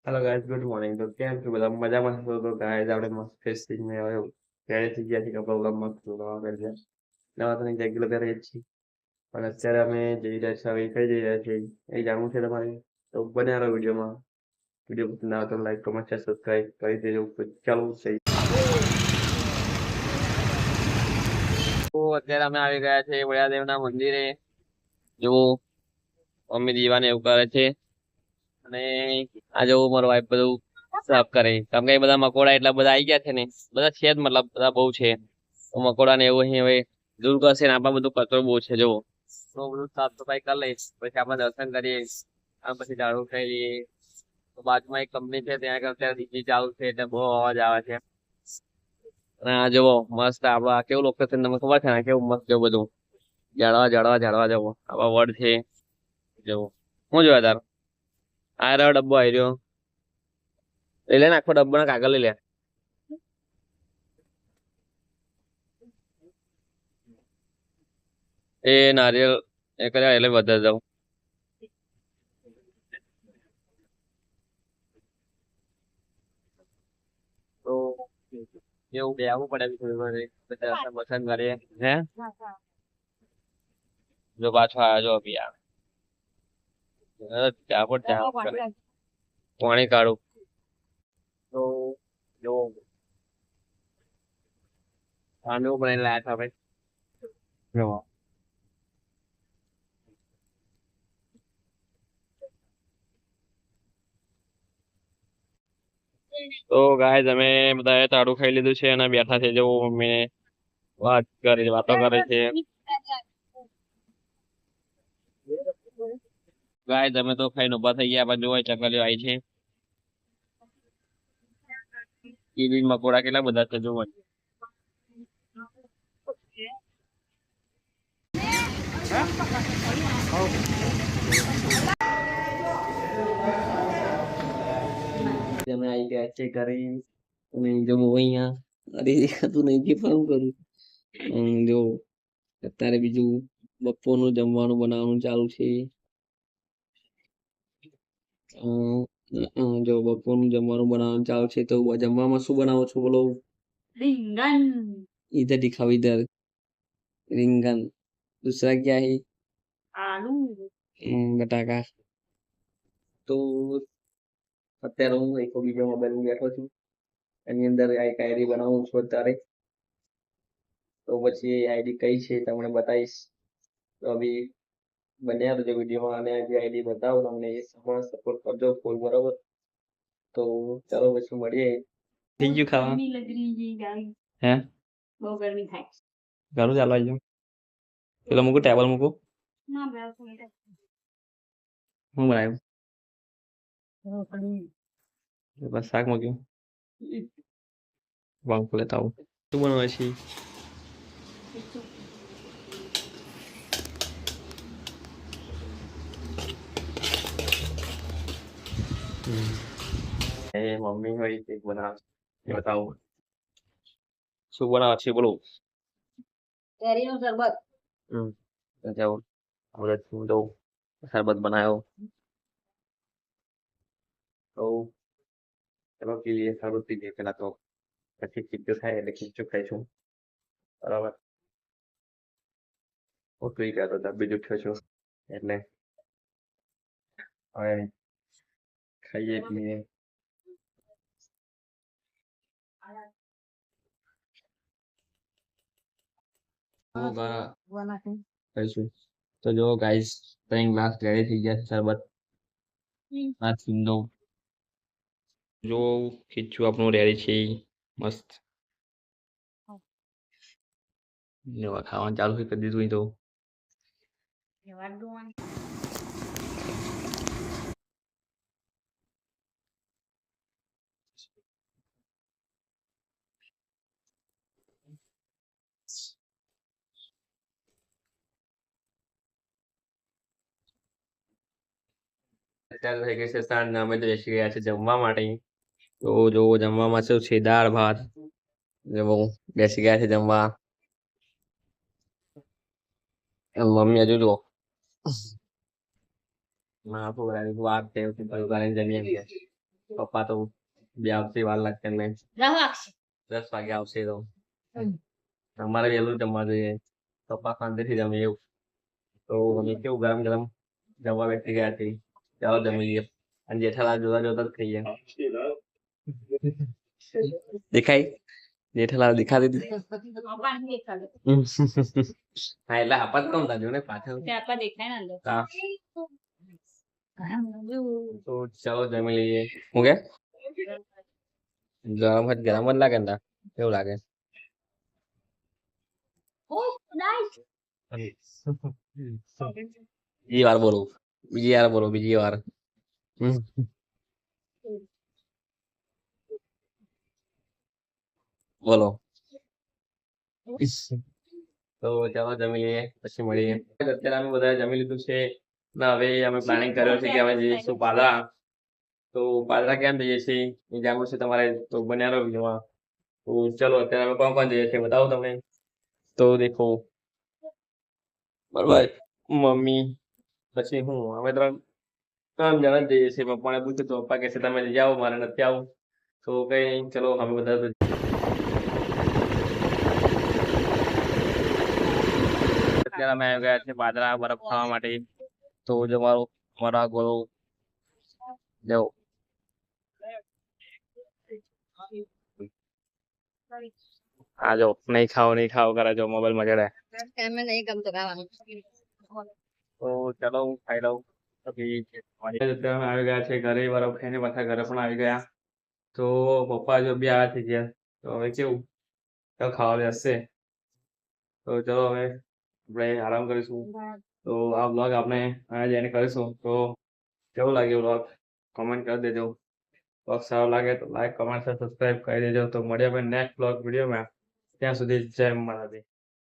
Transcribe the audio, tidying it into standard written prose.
Hello guys, good morning. તો કેમ છો બધા? મજામાં છો? તો ગાઈસ આપણે મસ્ત ફ્રેશ થઈને હવે ત્યારે થઈ ગયા છે કે આપણો વ્લોગ મસ્ત નવા કરી છે. નવા તો નહીં રેગ્યુલર કરીએ જ છીએ. પણ અત્યારે અમે જઈ રહ્યા છીએ, હવે કઈ જઈ રહ્યા છીએ એ જાણવું છે તમારે. તો બન્યા રહો વિડીયોમાં. વિડીયો પસંદ આવે તો લાઈક, કમેન્ટ, શેર, સબસ્ક્રાઈબ કરી દેજો. તો ચાલો સહી. તો અત્યારે અમે આવી ગયા છે વડાદેવના મંદિરે. જો મમ્મી દીવાને એવું કરે છે અને આ જો મારો વાઈફ બધું સાફ કરે. કેમ કે એ બધા મકોડા એટલા બધા આવી ગયા છે ને, બધા છે જ, મતલબ બધા બહુ છે. તો મકોડા ને એવું અહીં હવે દૂર કરશે ને આપણા બધું કચરો બહુ છે. જુઓ, તો બધું સાફ સફાઈ કરી લઈશ, પછી આપણે દર્શન કરીએ અને પછી ઝાડુ ખાઈ લઈએ. તો બાજુમાં એક કંપની છે, ત્યાં આગળ અત્યારે ડીજી ચાલુ છે એટલે બહુ અવાજ આવે છે. અને આ જુઓ મસ્ત આપડા કેવું લોકેશન તમને ખબર છે ને, કેવું મસ્ત જેવું બધું ઝાડવા ઝાડવા ઝાડવા જવો આવા વડ છે. જવું હું જોયા તાર આ રહ્યો ડબ્બો આવી રહ્યો. લઈ લે ને, આખો ડબ્બો ના કાગળ લઈ લે. એ નારિયેલ એ કર્યા એટલે વધારે દઉં. તો એવું બેવું પડે થોડી ઘણી બધા પસંદ કરીએ હે. જો પાછો આવ્યો જો અભી ચા પર ચા કરે. પાણી કાઢું તો જો પાણી બનાવીને લાયા હતા ભાઈ. જો તો ગાય અમે બધા તાળું ખાઈ લીધું છે અને બેઠા છે. જો મમ્મી વાતો કરે છે. ગાય તમે તો ખાઈને ઉભા થઈ ગયા, બાજુ હોય ચકલીઓ આવી છે. કીડી મકોડા કેટલા બધા છે જોવો. અમે આવી ગયા છે ઘરે અને જો અહીંયા અરે દેખાતું નહીં કે પણ કરું. જો અત્યારે બીજું બપોરનું જમવાનું બનાવવાનું ચાલુ છે. જો બપોરનું જમવાનું બનાવવાનું ચાલુ છે. તો જમવામાં શું બનાવો છો બોલો? रिंगन इधर दिखाओ इधर. रिंगन. दूसरा क्या है? आलू. बटाका. તો અત્યારે હું એક બીજો મોબાઈલ બેઠો છું, એની અંદર એક આઈડી બનાવું છું અત્યારે. તો પછી એ આઈડી કઈ છે તમને બતાવીશ. તો અભી બન્યા રહેજો વિડીયોમાં અને જે આઈડી બતાવું તમને એ સપોર્ટ કરજો ફૂલ, બરાબર. તો ચાલો પછી મળીએ. થઈ ગયું ખાવા? ગરમી લગ રહી है गाइस. હે બહુ ગરમી થાય. ઘરું ચાલવા જો પેલો મૂકું, ટેબલ મૂકું. ના બેસ હું બનાવ્યું બસ શાક મૂક્યું. વાંકું લેતા આવું. શું બનાવે છે? એ મમ્મી હોય કેક બનાવે એ બતાવું. શું બનાવે છે બોલો? કેરીનું શરબત. જાઓ આપણે શું તો શરબત બનાવ્યો. તો ચલો પી લઈએ, શરબત પી લઈએ પેલા તો, પછી ખીચું થાય એટલે ખીચું ખાઈશું, બરાબર. ઉઠી ગયા તો બીજું ઉઠ્યો છું એટલે હવે ખાઈએ પીએ. ખાઈશું. તો જો ગાઈસ 3 ગ્લાસ રેડી થઈ ગયા છે શરબત. આ પીંદો જો ખીચું આપણું રેડી છે મસ્ત. ખાવાનું ચાલુ કરી દીધું તો અત્યારે થઈ ગઈ છે સાંજના, અમે તો બેસી ગયા છે જમવા માટે. તો જો જમવામાં શું છે, દાળ ભાત. જો બેસી ગયા છે જમવા. મમ્મી હજુ જો વાત છે જમીએ. પપ્પા તો બે આવશે વાર લાગશે ને 10 વાગે આવશે તો અમારે વહેલું જમવા જોઈએ પપ્પા શાંતિથી જમે એવું તો અમે કેવું ગરમ ગરમ જમવા બેસી ગયા છીએ ચાલો જમી લઈએ અને જેઠાલાલ જોતા જોતા જ ખાઈએ દેખાય જેઠાલાલ દેખાતી હતી હા એટલે આપત કોણ તાજો ને પાછળ હા. તો ચાલો જમી લઈએ હું કે ગરમ જ લાગે ને તા? કેવું લાગે બીજી વાર બોલો બીજી વાર બોલો તો ચાલો જમી લઈએ પછી મળીએ અત્યારે અમે બધા જમી લીધું છે ને હવે અમે પ્લાનિંગ કર્યો છે કે અમે જઈશું પાદરા તો પાદરા કેમ જઈએ છીએ એ જાણવું છે તમારે તો બન્યા રહો વિડીયોમાં તો ચલો અત્યારે અમે કોણ જઈએ છીએ બતાવો તમને તો દેખો બરાબર મમ્મી પછી હું અમે ત્રણ જણા જ જઈએ છીએ પપ્પાને પૂછ્યું તો પપ્પા કહે છે તમે જઈ આવો મારે નથી આવું તો કઈ ચલો અમે બધા અત્યારે અમે આવી ગયા છે પાદરા બરફ ખાવા માટે તો જો મારો આ ગોળો જો આ જો નહીં ખાઓ કરે જો મોબાઈલ માં ચડે તો ચલો હું ખાઈ લઉં પછી અત્યારે આવી ગયા છે ઘરે બરફ ખાઈને પાછા ઘરે પણ આવી ગયા તો પપ્પા જો બી આવ્યા થઈ ગયા તો હવે કેવું ચાલ ખાવા બેસશે તો ચલો હવે આપણે આરામ કરીશું તો આ બ્લોગ આપણે અહીંયા જઈને કરીશું તો કેવું લાગ્યું બ્લોગ કમેન્ટ કરી દેજો બ્લોગ સારો લાગે તો લાઈક કમેન્ટ સબસ્ક્રાઈબ કરી દેજો તો મળીએ આપણે નેક્સ્ટ બ્લોગ વિડીયોમાં ત્યાં સુધી જય માતાજી